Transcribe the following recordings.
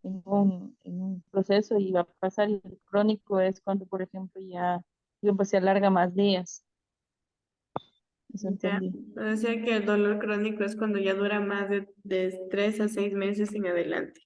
En un proceso y va a pasar. Y el crónico es cuando, por ejemplo, ya tiempo se alarga más días. Eso Ya, entendí. decía que el dolor crónico es cuando ya dura más de 3 a 6 meses en adelante.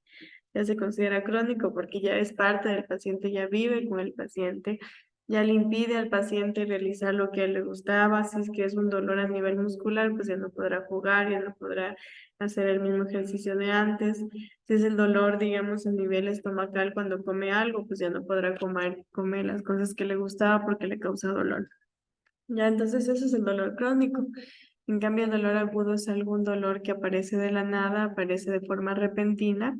Ya se considera crónico porque ya es parte del paciente, ya vive con el paciente, ya le impide al paciente realizar lo que a él le gustaba. Si es que es un dolor a nivel muscular, pues ya no podrá jugar, ya no podrá hacer el mismo ejercicio de antes. Si es el dolor, digamos, a nivel estomacal, cuando come algo, pues ya no podrá comer las cosas que le gustaba porque le causa dolor. Ya, entonces ese es el dolor crónico. En cambio, el dolor agudo es algún dolor que aparece de la nada, aparece de forma repentina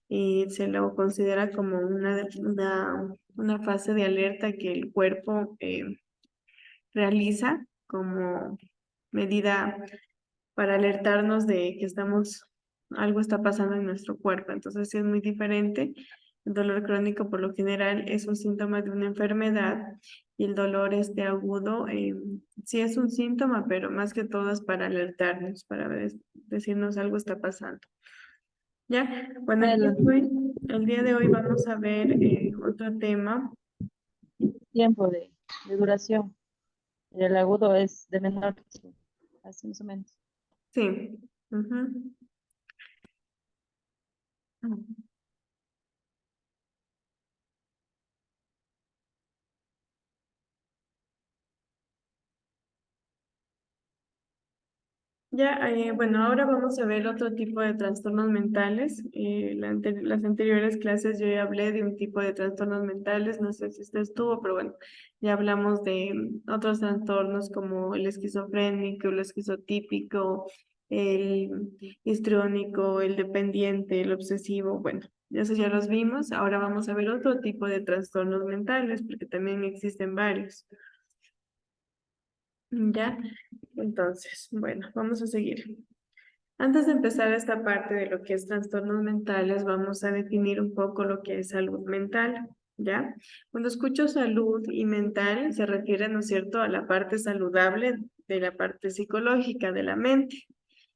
y se lo considera como una fase de alerta que el cuerpo realiza como medida para alertarnos de que algo está pasando en nuestro cuerpo. Entonces sí es muy diferente. El dolor crónico por lo general es un síntoma de una enfermedad y el dolor este agudo sí es un síntoma, pero más que todo es para alertarnos, para decirnos algo está pasando. Ya, bueno, El el día de hoy vamos a ver otro tema. tiempo de duración. El agudo es de menor tiempo, así más o menos. Sí. Ujú. Ya, bueno, ahora vamos a ver otro tipo de trastornos mentales. Las anteriores clases yo ya hablé de un tipo de trastornos mentales, no sé si usted estuvo, pero bueno, ya hablamos de otros trastornos como el esquizofrénico, el esquizotípico, el histriónico, el dependiente, el obsesivo, bueno, esos ya los vimos. Ahora vamos a ver otro tipo de trastornos mentales, porque también existen varios. Ya, entonces, bueno, vamos a seguir. Antes de empezar esta parte de lo que es trastornos mentales, vamos a definir un poco lo que es salud mental, ¿ya? Cuando escucho salud y mental, se refiere, ¿no es cierto?, a la parte saludable de la parte psicológica de la mente.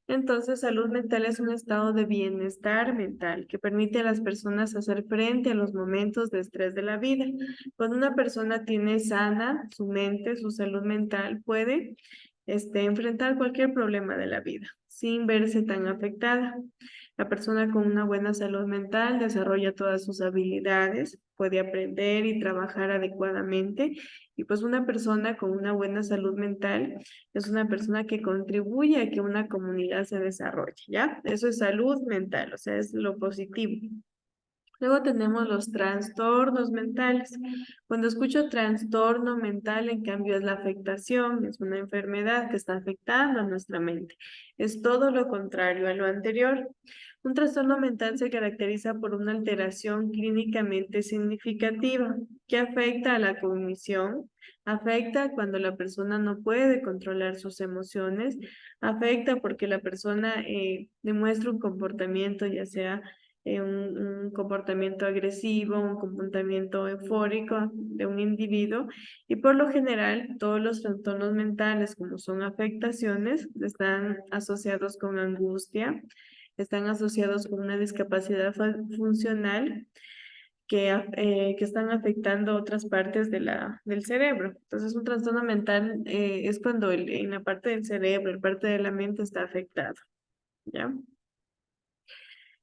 Entonces, salud mental es un estado de bienestar mental que permite a las personas hacer frente a los momentos de estrés de la vida. Cuando una persona tiene sana su mente, su salud mental, puede enfrentar cualquier problema de la vida sin verse tan afectada. La persona con una buena salud mental desarrolla todas sus habilidades, puede aprender y trabajar adecuadamente. Y pues una persona con una buena salud mental es una persona que contribuye a que una comunidad se desarrolle, ¿ya? Eso es salud mental, o sea, es lo positivo. Luego tenemos los trastornos mentales. Cuando escucho trastorno mental, en cambio, es la afectación, es una enfermedad que está afectando a nuestra mente. Es todo lo contrario a lo anterior. Un trastorno mental se caracteriza por una alteración clínicamente significativa que afecta a la cognición, afecta cuando la persona no puede controlar sus emociones, afecta porque la persona demuestra un comportamiento, ya sea un comportamiento agresivo, un comportamiento eufórico de un individuo y por lo general todos los trastornos mentales como son afectaciones están asociados con angustia, están asociados con una discapacidad funcional que están afectando otras partes del cerebro. Entonces, un trastorno mental es cuando en la parte del cerebro, la parte de la mente está afectada, ¿ya?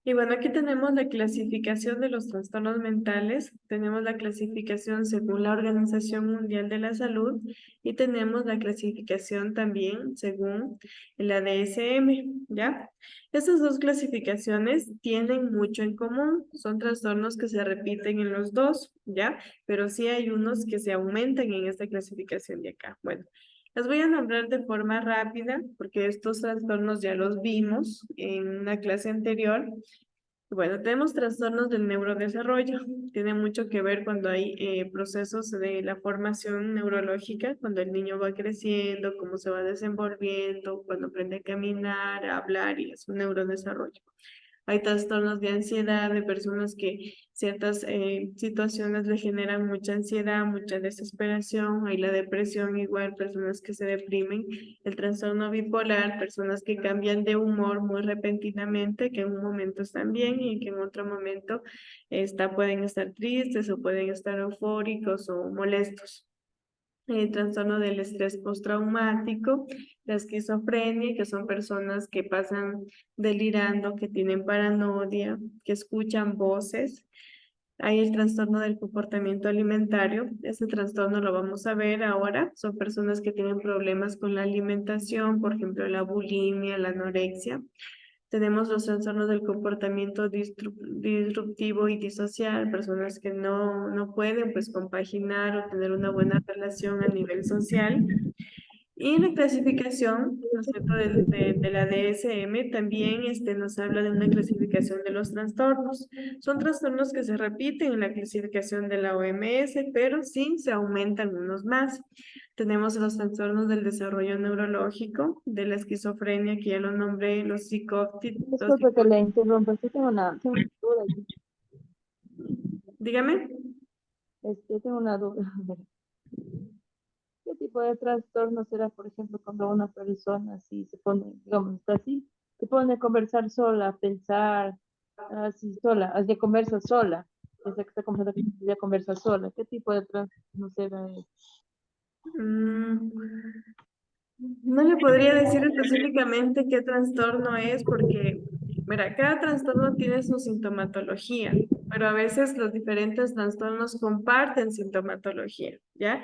Y bueno, aquí tenemos la clasificación de los trastornos mentales, tenemos la clasificación según la Organización Mundial de la Salud y tenemos la clasificación también según la DSM, ¿ya? Estas dos clasificaciones tienen mucho en común, son trastornos que se repiten en los dos, ¿ya? Pero sí hay unos que se aumentan en esta clasificación de acá. Bueno. Las voy a nombrar de forma rápida porque estos trastornos ya los vimos en una clase anterior. Bueno, tenemos trastornos del neurodesarrollo. Tiene mucho que ver cuando hay procesos de la formación neurológica, cuando el niño va creciendo, cómo se va desenvolviendo, cuando aprende a caminar, a hablar y es un neurodesarrollo. Hay trastornos de ansiedad de personas que ciertas situaciones le generan mucha ansiedad, mucha desesperación. Hay la depresión igual, personas que se deprimen. El trastorno bipolar, personas que cambian de humor muy repentinamente, que en un momento están bien y que en otro momento pueden estar tristes o pueden estar eufóricos o molestos. El trastorno del estrés postraumático, la esquizofrenia, que son personas que pasan delirando, que tienen paranoia, que escuchan voces. Hay el trastorno del comportamiento alimentario. Ese trastorno lo vamos a ver ahora. Son personas que tienen problemas con la alimentación, por ejemplo, la bulimia, la anorexia. Tenemos los trastornos del comportamiento disruptivo y disocial, personas que no pueden pues compaginar o tener una buena relación a nivel social. Y la clasificación, ¿no es cierto?, de la DSM también nos habla de una clasificación de los trastornos. Son trastornos que se repiten en la clasificación de la OMS, pero sí se aumentan unos más. Tenemos los trastornos del desarrollo neurológico, de la esquizofrenia, que ya lo nombré, los psicóticos, Disculpe que le interrumpa, sí tengo una duda. dígame. Tengo una duda. ¿Qué tipo de trastorno será, por ejemplo, cuando una persona así se pone, digamos, está así, se pone a conversar sola, a pensar, así sola, de conversa sola, desde que está conversando, ya conversa sola? ¿Qué tipo de trastorno será eso? Mm, No le podría decir específicamente qué trastorno es porque, mira, cada trastorno tiene su sintomatología, pero a veces los diferentes trastornos comparten sintomatología, ¿ya?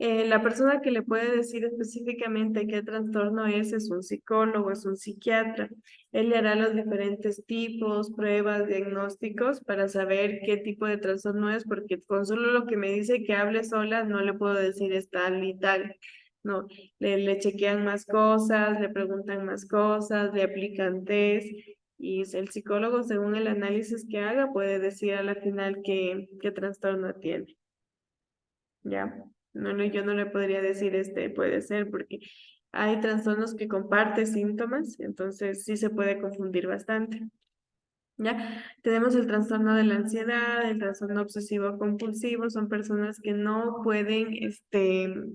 La persona que le puede decir específicamente qué trastorno es un psicólogo, es un psiquiatra. Él le hará los diferentes tipos, pruebas, diagnósticos para saber qué tipo de trastorno es, porque con solo lo que me dice que hable sola no le puedo decir es tal y tal. No, le chequean más cosas, le preguntan más cosas, le aplican test y el psicólogo, según el análisis que haga, puede decir a la final qué trastorno tiene. ¿Ya? Yo no le podría decir puede ser porque hay trastornos que comparten síntomas, entonces sí se puede confundir bastante. ¿Ya? Tenemos el trastorno de la ansiedad, el trastorno obsesivo compulsivo, son personas que no pueden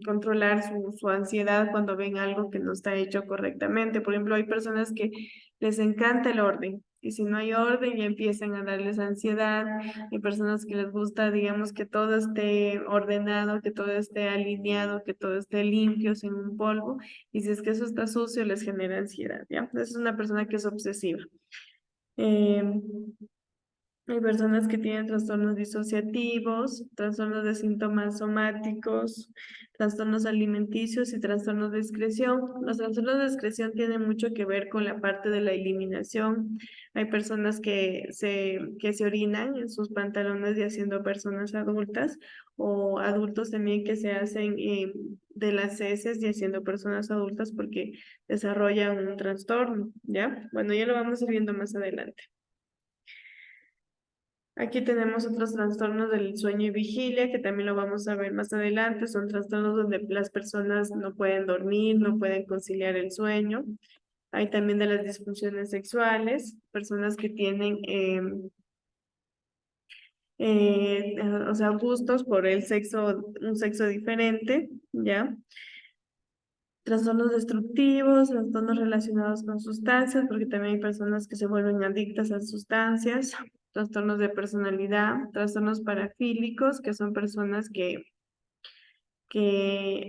controlar su ansiedad cuando ven algo que no está hecho correctamente. Por ejemplo, hay personas que les encanta el orden y si no hay orden ya empiezan a darles ansiedad. Hay personas que les gusta, digamos, que todo esté ordenado, que todo esté alineado, que todo esté limpio, sin un polvo, y si es que eso está sucio les genera ansiedad, ¿ya? Esa es una persona que es obsesiva. Eh, Hay personas que tienen trastornos disociativos, trastornos de síntomas somáticos, trastornos alimenticios y trastornos de excreción. Los trastornos de excreción tienen mucho que ver con la parte de la eliminación. Hay personas que se orinan en sus pantalones ya siendo personas adultas o adultos también que se hacen de las heces ya siendo personas adultas porque desarrollan un trastorno, ¿ya? Bueno, ya lo vamos a ir viendo más adelante. Aquí tenemos otros trastornos del sueño y vigilia, que también lo vamos a ver más adelante. Son trastornos donde las personas no pueden dormir, no pueden conciliar el sueño. Hay también de las disfunciones sexuales, personas que tienen, o sea, gustos por un sexo diferente, ¿ya? Trastornos destructivos, trastornos relacionados con sustancias, porque también hay personas que se vuelven adictas a sustancias, trastornos de personalidad, trastornos parafílicos, que son personas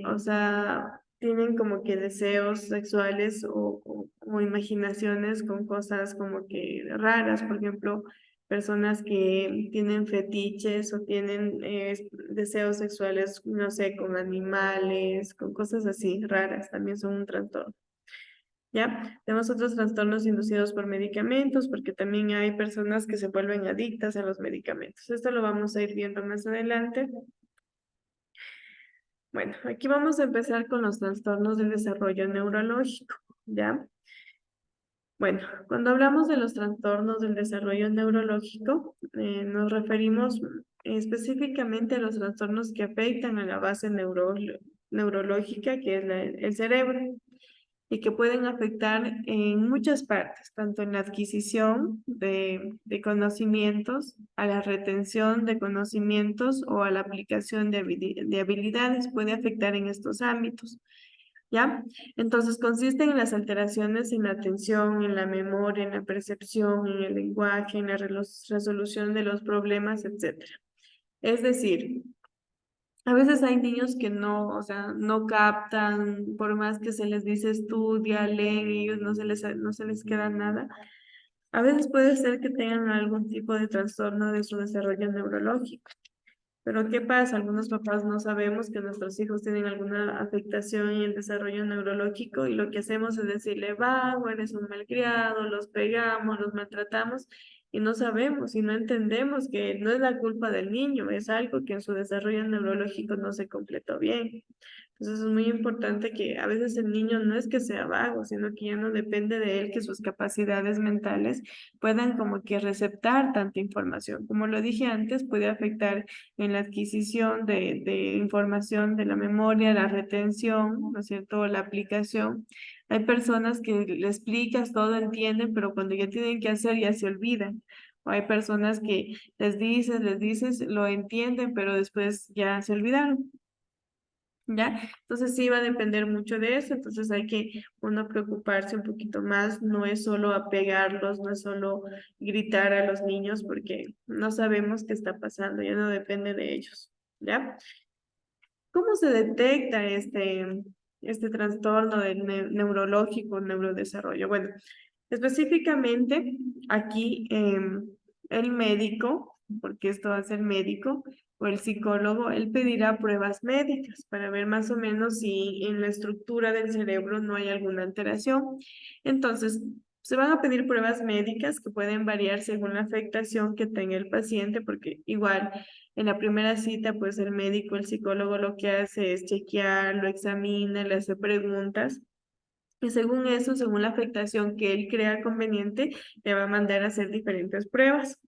o sea, tienen como que deseos sexuales o imaginaciones con cosas como que raras, por ejemplo, personas que tienen fetiches o tienen deseos sexuales, no sé, con animales, con cosas así raras, también son un trastorno. ¿Ya? Tenemos otros trastornos inducidos por medicamentos, porque también hay personas que se vuelven adictas a los medicamentos. Esto lo vamos a ir viendo más adelante. Bueno, aquí vamos a empezar con los trastornos del desarrollo neurológico, ¿ya? Bueno, cuando hablamos de los trastornos del desarrollo neurológico, nos referimos específicamente a los trastornos que afectan a la base neurológica, que es el cerebro. y que pueden afectar en muchas partes, tanto en la adquisición de conocimientos, a la retención de conocimientos o a la aplicación de habilidades, puede afectar en estos ámbitos. ¿Ya? Entonces consisten en las alteraciones en la atención, en la memoria, en la percepción, en el lenguaje, en la resolución de los problemas, etc. Es decir, a veces hay niños que no, o sea, no captan, por más que se les dice estudia, leen, ellos no se les queda nada. A veces puede ser que tengan algún tipo de trastorno de su desarrollo neurológico. Pero ¿qué pasa? Algunos papás no sabemos que nuestros hijos tienen alguna afectación en el desarrollo neurológico y lo que hacemos es decirle, vago, eres un malcriado, los pegamos, los maltratamos y no sabemos y no entendemos que no es la culpa del niño, es algo que en su desarrollo neurológico no se completó bien. Entonces es muy importante que a veces el niño no es que sea vago, sino que ya no depende de él que sus capacidades mentales puedan como que receptar tanta información. Como lo dije antes, puede afectar en la adquisición de información de la memoria, la retención, ¿no es cierto? La aplicación. Hay personas que le explicas todo, entienden, pero cuando ya tienen que hacer ya se olvidan. O hay personas que les dices, lo entienden, pero después ya se olvidaron. ¿Ya? Entonces sí va a depender mucho de eso, entonces hay que uno preocuparse un poquito más, no es solo apegarlos, no es solo gritar a los niños porque no sabemos qué está pasando, ya no depende de ellos, ¿ya? ¿Cómo se detecta este trastorno del neurológico, neurodesarrollo? Bueno, específicamente aquí el médico, porque esto hace el médico o el psicólogo, él pedirá pruebas médicas para ver más o menos si en la estructura del cerebro no hay alguna alteración. Entonces, se van a pedir pruebas médicas que pueden variar según la afectación que tenga el paciente, porque igual en la primera cita, pues el médico, el psicólogo lo que hace es chequear, lo examina, le hace preguntas. Y según eso, según la afectación que él crea conveniente, le va a mandar a hacer diferentes pruebas.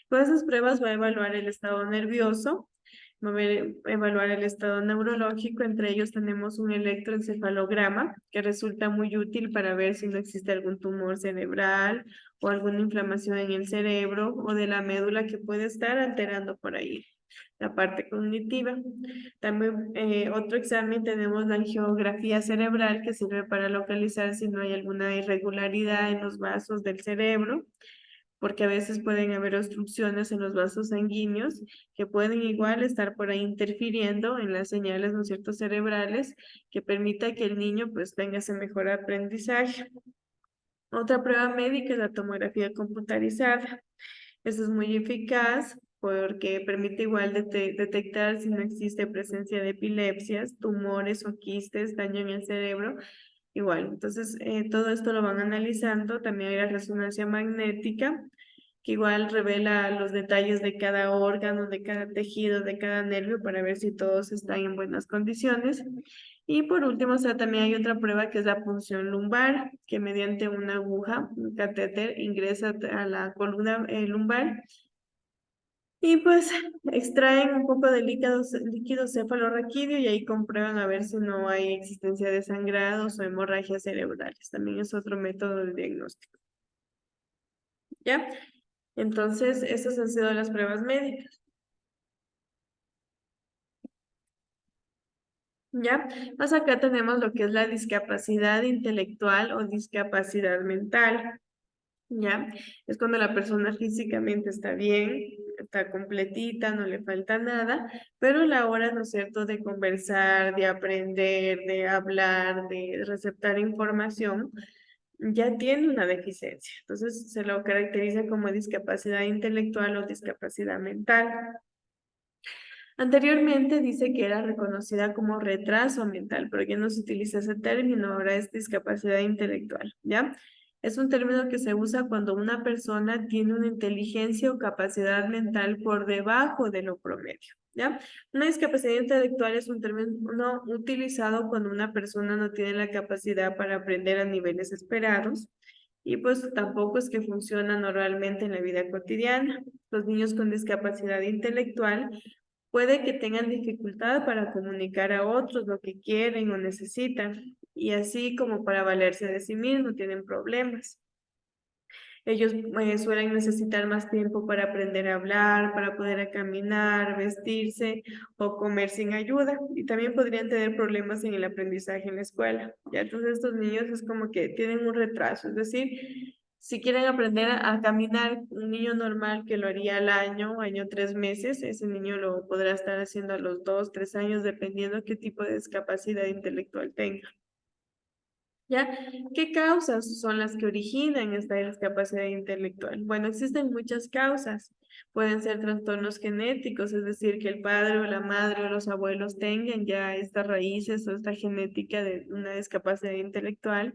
Con esas pruebas va a evaluar el estado nervioso, va a evaluar el estado neurológico. Entre ellos tenemos un electroencefalograma que resulta muy útil para ver si no existe algún tumor cerebral o alguna inflamación en el cerebro o de la médula que puede estar alterando por ahí la parte cognitiva. También otro examen tenemos la angiografía cerebral que sirve para localizar si no hay alguna irregularidad en los vasos del cerebro, porque a veces pueden haber obstrucciones en los vasos sanguíneos que pueden igual estar por ahí interfiriendo en las señales, ¿no es cierto?, cerebrales, que permita que el niño pues tenga ese mejor aprendizaje. Otra prueba médica es la tomografía computarizada. Eso es muy eficaz porque permite igual detectar si no existe presencia de epilepsias, tumores o quistes, daño en el cerebro. Igual, entonces todo esto lo van analizando. También hay la resonancia magnética, que igual revela los detalles de cada órgano, de cada tejido, de cada nervio para ver si todos están en buenas condiciones. Y por último, o sea, también hay otra prueba que es la punción lumbar, que mediante una aguja, un catéter, ingresa a la columna lumbar y pues extraen un poco de líquido cefalorraquídeo y ahí comprueban a ver si no hay existencia de sangrados o hemorragias cerebrales. También es otro método de diagnóstico. ¿Ya? Entonces, esas han sido las pruebas médicas. ¿Ya? Más acá tenemos lo que es la discapacidad intelectual o discapacidad mental. ¿Ya? Es cuando la persona físicamente está bien, está completita, no le falta nada, pero a la hora, ¿no es cierto?, de conversar, de aprender, de hablar, de receptar información, ya tiene una deficiencia. Entonces se lo caracteriza como discapacidad intelectual o discapacidad mental. Anteriormente dice que era reconocida como retraso mental, pero ya no se utiliza ese término, ahora es discapacidad intelectual, ¿ya? Es un término que se usa cuando una persona tiene una inteligencia o capacidad mental por debajo de lo promedio, ¿ya? Una discapacidad intelectual es un término utilizado cuando una persona no tiene la capacidad para aprender a niveles esperados y pues tampoco es que funciona normalmente en la vida cotidiana. Los niños con discapacidad intelectual Puede que tengan dificultad para comunicar a otros lo que quieren o necesitan, y así como para valerse de sí mismos, tienen problemas. Ellos suelen necesitar más tiempo para aprender a hablar, para poder caminar, vestirse o comer sin ayuda. Y también podrían tener problemas en el aprendizaje en la escuela. Ya entonces estos niños es como que tienen un retraso. Es decir, si quieren aprender a caminar, un niño normal que lo haría al año, año 3 meses, ese niño lo podrá estar haciendo a los 2, 3 años, dependiendo qué tipo de discapacidad intelectual tenga. ¿Ya? ¿Qué causas son las que originan esta discapacidad intelectual? Bueno, existen muchas causas. Pueden ser trastornos genéticos, es decir, que el padre o la madre o los abuelos tengan ya estas raíces o esta genética de una discapacidad intelectual.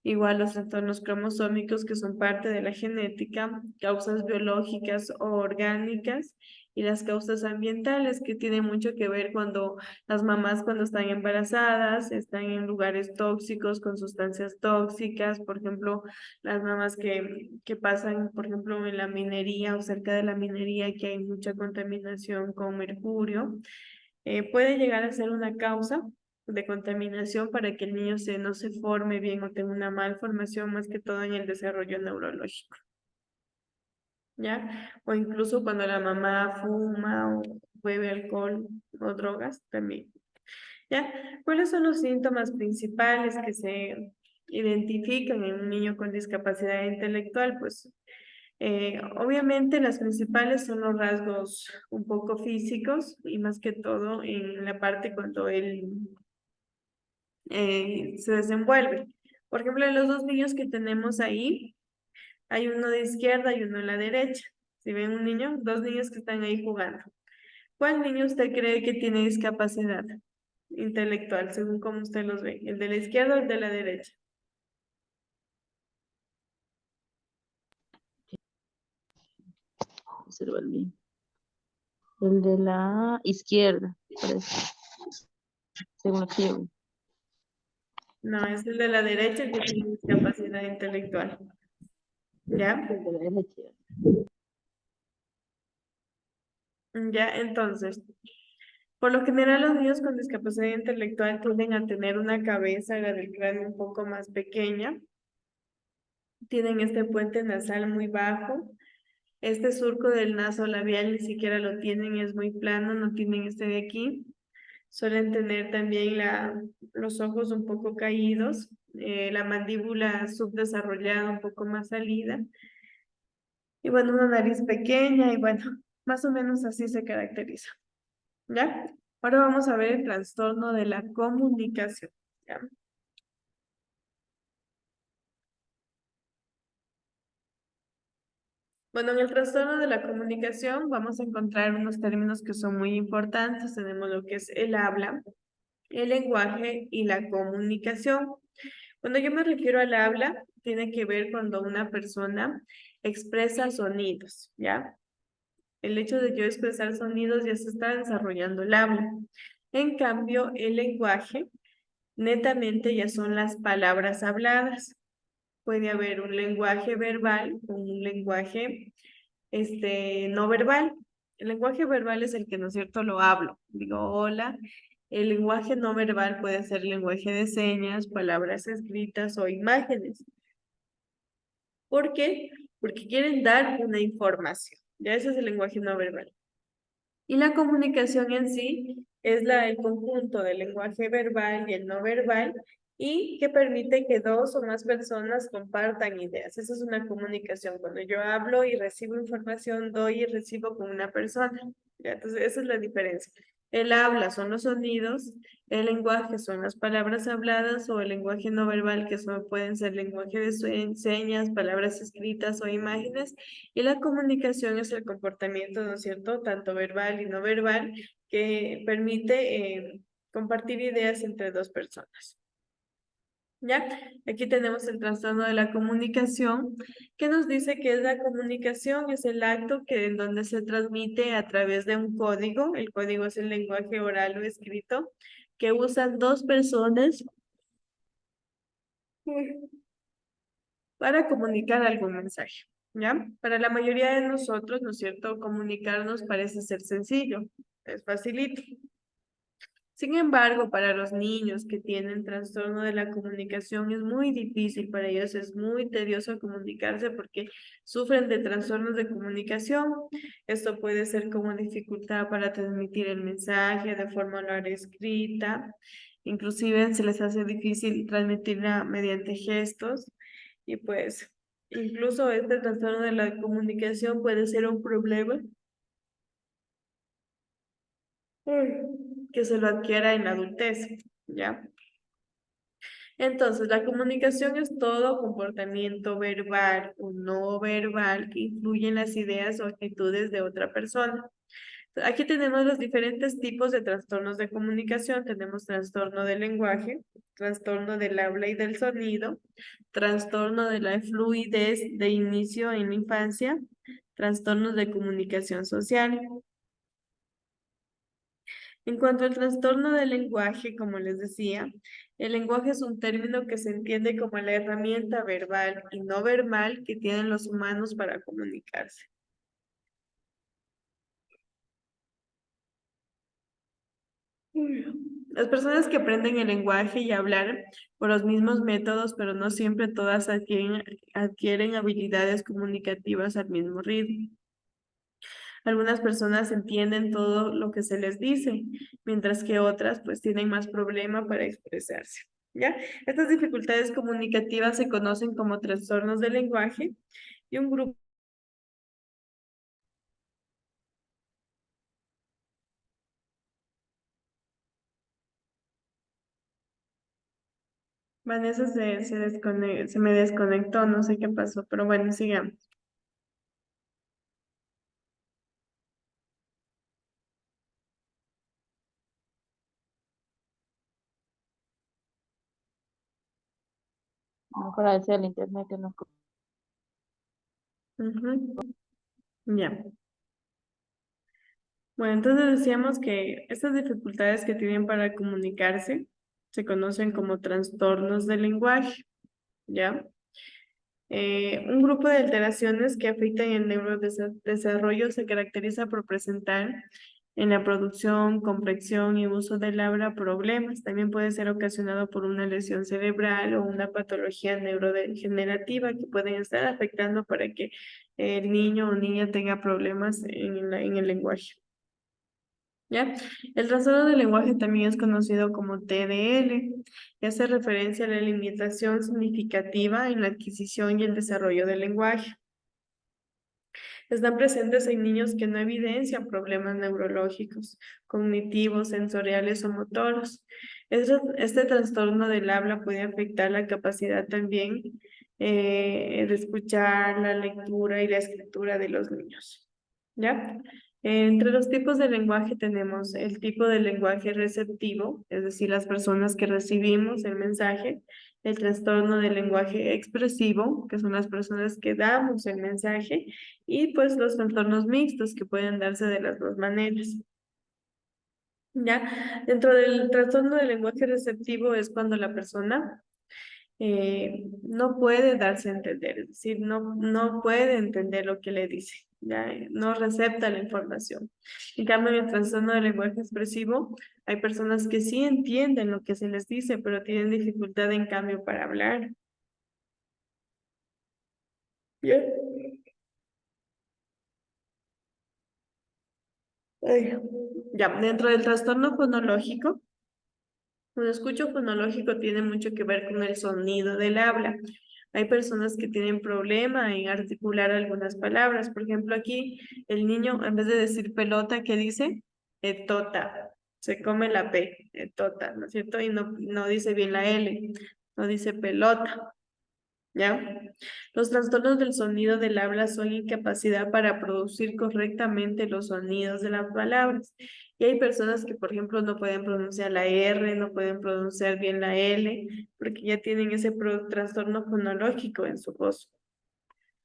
Igual los trastornos cromosómicos que son parte de la genética, causas biológicas o orgánicas y las causas ambientales que tienen mucho que ver cuando las mamás cuando están embarazadas están en lugares tóxicos con sustancias tóxicas, por ejemplo, las mamás que pasan, por ejemplo, en la minería o cerca de la minería que hay mucha contaminación con mercurio, puede llegar a ser una causa de contaminación para que el niño no se forme bien o tenga una malformación, más que todo en el desarrollo neurológico, ¿ya? O incluso cuando la mamá fuma o bebe alcohol o drogas, también, ¿ya? ¿Cuáles son los síntomas principales que se identifican en un niño con discapacidad intelectual? Pues obviamente las principales son los rasgos un poco físicos y más que todo en la parte cuando él se desenvuelve. Por ejemplo, en los dos niños que tenemos ahí, hay uno de izquierda y uno de la derecha. Si ven un niño, dos niños que están ahí jugando. ¿Cuál niño usted cree que tiene discapacidad intelectual, según cómo usted los ve? ¿El de la izquierda o el de la derecha? Observa bien. El de la izquierda, parece, según lo que yo vi. No, es el de la derecha el que tiene discapacidad intelectual. ¿Ya? El de la derecha. Ya, entonces, por lo general los niños con discapacidad intelectual tienden a tener una cabeza, la del cráneo un poco más pequeña, tienen este puente nasal muy bajo, este surco del naso labial ni siquiera lo tienen, es muy plano, no tienen este de aquí. Suelen tener también los ojos un poco caídos, la mandíbula subdesarrollada, un poco más salida, y bueno, una nariz pequeña, y bueno, más o menos así se caracteriza. ¿Ya? Ahora vamos a ver el trastorno de la comunicación. ¿Ya? Bueno, en el trastorno de la comunicación vamos a encontrar unos términos que son muy importantes. Tenemos lo que es el habla, el lenguaje y la comunicación. Cuando yo me refiero al habla, tiene que ver cuando una persona expresa sonidos, ¿ya? El hecho de yo expresar sonidos ya se está desarrollando el habla. En cambio, el lenguaje netamente ya son las palabras habladas. Puede haber un lenguaje verbal o un lenguaje no verbal. El lenguaje verbal es el que, ¿no es cierto?, lo hablo. Digo, hola. El lenguaje no verbal puede ser lenguaje de señas, palabras escritas o imágenes. ¿Por qué? Porque quieren dar una información. Ya ese es el lenguaje no verbal. Y la comunicación en sí es el conjunto del lenguaje verbal y el no verbal y que permite que dos o más personas compartan ideas. Esa es una comunicación. Cuando yo hablo y recibo información, doy y recibo con una persona. ¿Ya? Entonces, esa es la diferencia. El habla son los sonidos, el lenguaje son las palabras habladas o el lenguaje no verbal, que son, pueden ser lenguaje de señas, palabras escritas o imágenes, y la comunicación es el comportamiento, ¿no es cierto?, tanto verbal y no verbal, que permite compartir ideas entre dos personas. ¿Ya? Aquí tenemos el trastorno de la comunicación, que nos dice que la comunicación es el acto en donde se transmite a través de un código. El código es el lenguaje oral o escrito, que usan dos personas para comunicar algún mensaje, ¿ya? Para la mayoría de nosotros, ¿no es cierto?, comunicarnos parece ser sencillo. es facilito. Sin embargo, para los niños que tienen trastorno de la comunicación es muy difícil, para ellos es muy tedioso comunicarse porque sufren de trastornos de comunicación. Esto puede ser como dificultad para transmitir el mensaje de forma oral escrita, inclusive se les hace difícil transmitirla mediante gestos y pues incluso este trastorno de la comunicación puede ser un problema que se lo adquiera en la adultez, ¿ya? Entonces, la comunicación es todo comportamiento verbal o no verbal que influye en las ideas o actitudes de otra persona. Aquí tenemos los diferentes tipos de trastornos de comunicación. Tenemos trastorno del lenguaje, trastorno del habla y del sonido, trastorno de la fluidez de inicio en la infancia, trastornos de comunicación social. En cuanto al trastorno del lenguaje, como les decía, el lenguaje es un término que se entiende como la herramienta verbal y no verbal que tienen los humanos para comunicarse. Las personas que aprenden el lenguaje y hablar por los mismos métodos, pero no siempre todas adquieren habilidades comunicativas al mismo ritmo. Algunas personas entienden todo lo que se les dice, mientras que otras pues tienen más problema para expresarse, ¿ya? Estas dificultades comunicativas se conocen como trastornos del lenguaje y un grupo. Vanessa se me desconectó, no sé qué pasó, pero bueno, sigamos. A lo mejor a el internet que no. Ujú, ya. Bueno, entonces decíamos que estas dificultades que tienen para comunicarse se conocen como trastornos del lenguaje, ¿ya? Un grupo de alteraciones que afectan el neurodesarrollo se caracteriza por presentar en la producción, comprensión y uso del habla problemas. También puede ser ocasionado por una lesión cerebral o una patología neurodegenerativa que pueden estar afectando para que el niño o niña tenga problemas en el lenguaje. ¿Ya? El trastorno del lenguaje también es conocido como TDL y hace referencia a la limitación significativa en la adquisición y el desarrollo del lenguaje. Están presentes en niños que no evidencian problemas neurológicos, cognitivos, sensoriales o motoros. Este trastorno del habla puede afectar la capacidad también de escuchar, la lectura y la escritura de los niños. ¿Ya? Entre los tipos de lenguaje tenemos el tipo de lenguaje receptivo, es decir, las personas que recibimos el mensaje, el trastorno del lenguaje expresivo, que son las personas que damos el mensaje, y pues los trastornos mixtos que pueden darse de las dos maneras. ¿Ya? Dentro del trastorno del lenguaje receptivo es cuando la persona no puede darse a entender, es decir, no puede entender lo que le dice, ¿ya? No recepta la información. En cambio, en el trastorno del lenguaje expresivo, hay personas que sí entienden lo que se les dice, pero tienen dificultad en cambio para hablar. ¿Ya? Ay. Ya, dentro del trastorno fonológico, un escucho fonológico tiene mucho que ver con el sonido del habla. Hay personas que tienen problema en articular algunas palabras. Por ejemplo, aquí el niño, en vez de decir pelota, ¿qué dice? Etota. Se come la P, etota, ¿no es cierto? Y no dice bien la L, no dice pelota. ¿Ya? Los trastornos del sonido del habla son incapacidad para producir correctamente los sonidos de las palabras. Y hay personas que, por ejemplo, no pueden pronunciar la R, no pueden pronunciar bien la L, porque ya tienen ese trastorno fonológico en su voz.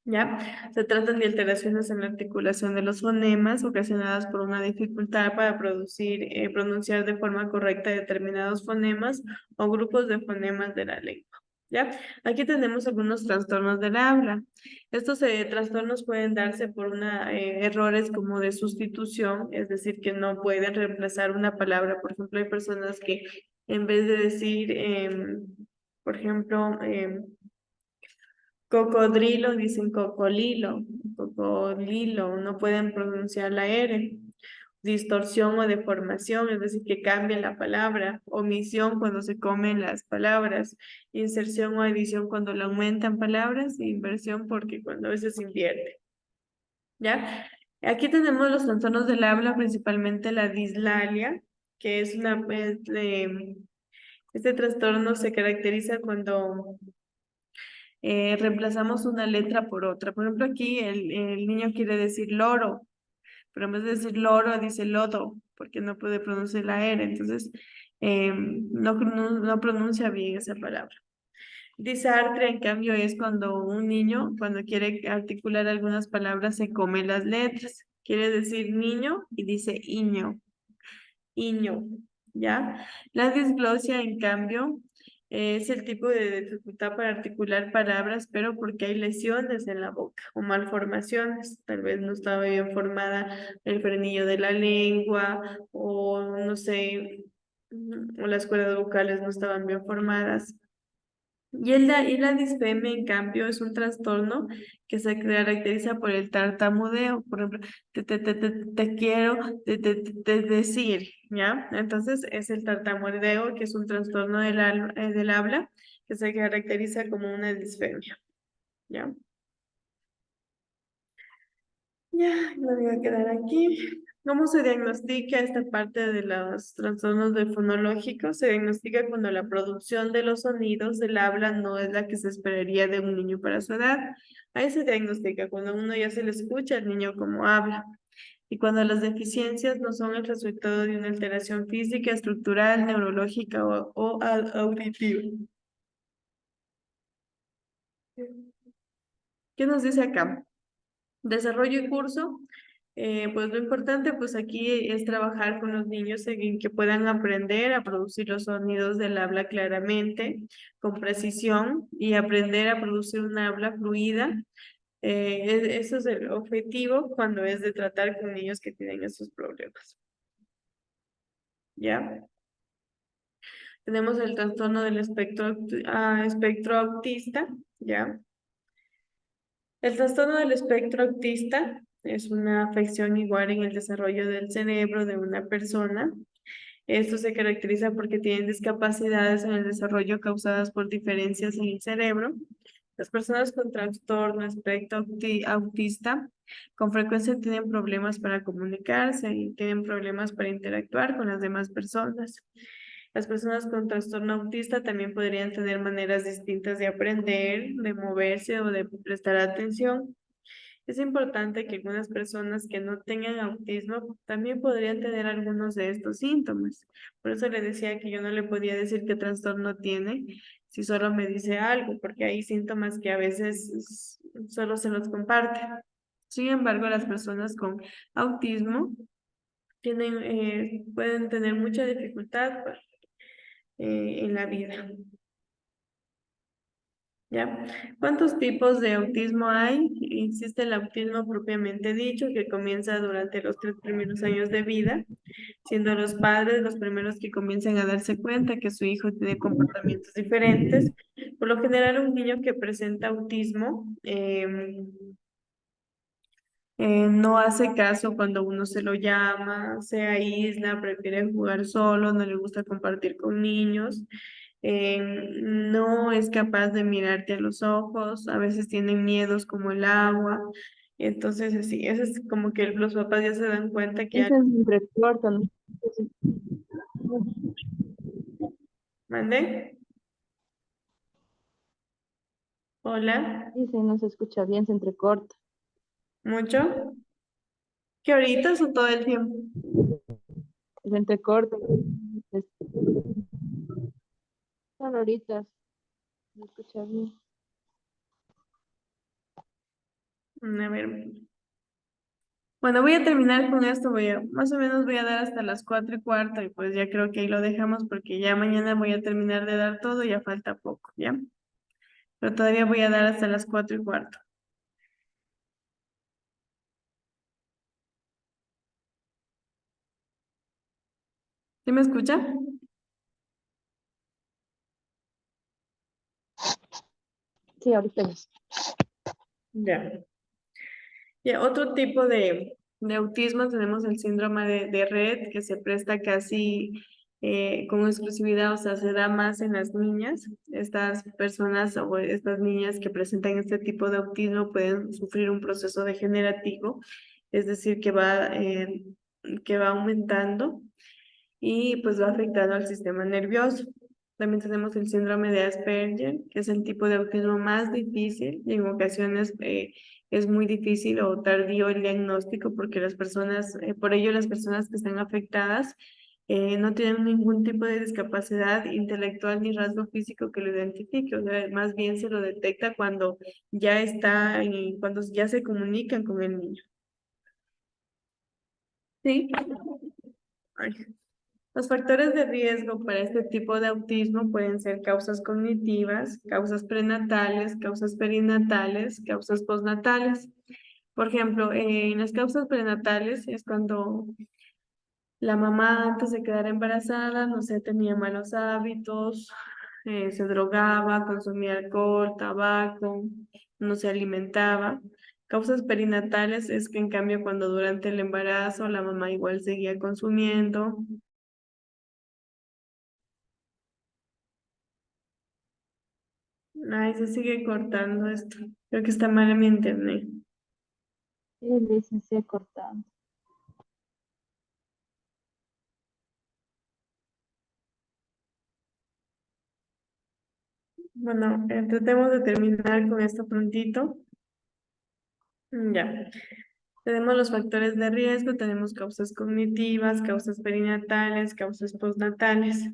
¿Ya? Se tratan de alteraciones en la articulación de los fonemas ocasionadas por una dificultad para pronunciar de forma correcta determinados fonemas o grupos de fonemas de la lengua. ¿Ya? Aquí tenemos algunos trastornos del habla. Estos trastornos pueden darse por errores como de sustitución, es decir, que no pueden reemplazar una palabra. Por ejemplo, hay personas que en vez de decir, por ejemplo, cocodrilo, dicen cocodrilo, no pueden pronunciar la R. Distorsión o deformación, es decir, que cambia la palabra. Omisión cuando se comen las palabras. Inserción o edición cuando le aumentan palabras. E inversión porque cuando a veces se invierte. ¿Ya? Aquí tenemos los trastornos del habla, principalmente la dislalia, que es este trastorno se caracteriza cuando reemplazamos una letra por otra. Por ejemplo, aquí el niño quiere decir loro, pero en vez de decir loro, dice lodo, porque no puede pronunciar la R, entonces no pronuncia bien esa palabra. Disartria, en cambio, es cuando un niño, cuando quiere articular algunas palabras, se come las letras. Quiere decir niño y dice iño, ¿ya? La disglosia, en cambio, es el tipo de dificultad para articular palabras, pero porque hay lesiones en la boca o malformaciones. Tal vez no estaba bien formada el frenillo de la lengua o no sé, o las cuerdas vocales no estaban bien formadas. Y la disfemia, en cambio, es un trastorno que se caracteriza por el tartamudeo. Por ejemplo, te quiero decir, ¿ya? Entonces, es el tartamudeo, que es un trastorno del habla, que se caracteriza como una disfemia, ¿ya? Ya, me voy a quedar aquí. ¿Cómo se diagnostica esta parte de los trastornos de fonológicos? Se diagnostica cuando la producción de los sonidos del habla no es la que se esperaría de un niño para su edad. Ahí se diagnostica cuando uno ya se le escucha al niño cómo habla. Y cuando las deficiencias no son el resultado de una alteración física, estructural, neurológica o auditiva. ¿Qué nos dice acá? Desarrollo y curso, pues lo importante pues aquí es trabajar con los niños en que puedan aprender a producir los sonidos del habla claramente, con precisión y aprender a producir una habla fluida. Eso es el objetivo cuando es de tratar con niños que tienen esos problemas. ¿Ya? Tenemos el trastorno del espectro autista, ¿ya? El trastorno del espectro autista es una afección igual en el desarrollo del cerebro de una persona. Esto se caracteriza porque tienen discapacidades en el desarrollo causadas por diferencias en el cerebro. Las personas con trastorno autista con frecuencia tienen problemas para comunicarse y tienen problemas para interactuar con las demás personas. Las personas con trastorno autista también podrían tener maneras distintas de aprender, de moverse o de prestar atención. Es importante que algunas personas que no tengan autismo también podrían tener algunos de estos síntomas. Por eso le decía que yo no le podía decir qué trastorno tiene si solo me dice algo, porque hay síntomas que a veces solo se los comparte. Sin embargo, las personas con autismo pueden tener mucha dificultad en la vida. ¿Ya? ¿Cuántos tipos de autismo hay? Existe el autismo propiamente dicho, que comienza durante los 3 primeros años de vida, siendo los padres los primeros que comienzan a darse cuenta que su hijo tiene comportamientos diferentes. Por lo general, un niño que presenta autismo no hace caso cuando uno se lo llama, se aísla, prefiere jugar solo, no le gusta compartir con niños, no es capaz de mirarte a los ojos, a veces tienen miedos como el agua. Entonces, así, eso es como que los papás ya se dan cuenta que Dicen entrecorta, ¿no? ¿Mande? Hola, Dicen, no se escucha bien, se entrecorta. ¿mucho? ¿Qué ahorita o todo el tiempo? Se entrecorta. Es- Solo ahorita se escucha bien. A ver. Bueno, voy a terminar con esto, más o menos voy a dar hasta las 4:15 y pues ya creo que ahí lo dejamos porque ya mañana voy a terminar de dar todo, ya falta poco, ¿ya? pero todavía voy a dar hasta las 4:15. ¿Sí me escucha? Sí, ahorita es. Ya. Ya, otro tipo de autismo tenemos el síndrome de Rett, que se presta casi con exclusividad, o sea, se da más en las niñas. Estas personas o estas niñas que presentan este tipo de autismo pueden sufrir un proceso degenerativo, es decir, que va aumentando y pues va afectando al sistema nervioso. También tenemos el síndrome de Asperger, que es el tipo de autismo más difícil y en ocasiones es muy difícil o tardío el diagnóstico porque por ello las personas que están afectadas no tienen ningún tipo de discapacidad intelectual ni rasgo físico que lo identifique, o sea, más bien se lo detecta cuando ya cuando ya se comunican con el niño. Sí. Ay. Los factores de riesgo para este tipo de autismo pueden ser causas cognitivas, causas prenatales, causas perinatales, causas postnatales. Por ejemplo, en las causas prenatales es cuando la mamá antes de quedar embarazada, no sé, tenía malos hábitos, se drogaba, consumía alcohol, tabaco, no se alimentaba. Causas perinatales es que en cambio cuando durante el embarazo la mamá igual seguía consumiendo. Ay, se sigue cortando esto. Creo que está mal en mi internet. El licenciado cortando. Bueno, tratemos de terminar con esto prontito. Ya. Tenemos los factores de riesgo, tenemos causas cognitivas, causas perinatales, causas postnatales.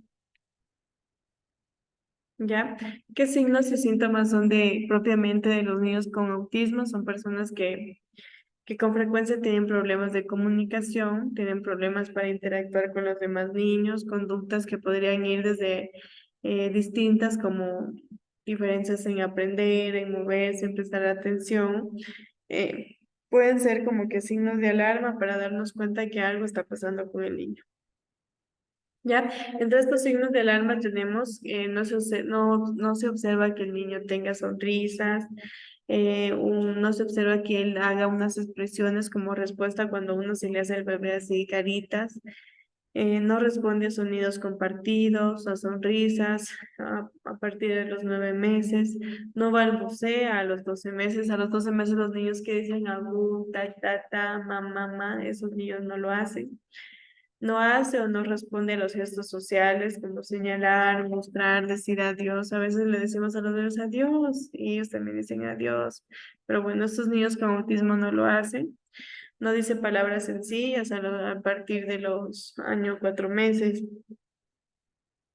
¿Ya? ¿Qué signos y síntomas son propiamente de los niños con autismo? Son personas que con frecuencia tienen problemas de comunicación, tienen problemas para interactuar con los demás niños, conductas que podrían ir desde distintas como diferencias en aprender, en moverse, en prestar atención. eh, Pueden ser como que signos de alarma para darnos cuenta que algo está pasando con el niño. ¿Ya? Entre estos signos de alarma tenemos, no se observa que el niño tenga sonrisas, no se observa que él haga unas expresiones como respuesta cuando uno se le hace al bebé así caritas, no responde a sonidos compartidos, a sonrisas a partir de los 9 meses, no balbucea a los 12 meses, a los 12 meses los niños que dicen abu, ta, ta, ta, mamá, mamá, esos niños no lo hacen. No hace o no responde a los gestos sociales, como señalar, mostrar, decir adiós. A veces le decimos a los bebés adiós y ellos también dicen adiós. Pero bueno, estos niños con autismo no lo hacen. No dice palabras sencillas a partir de los años 4 meses,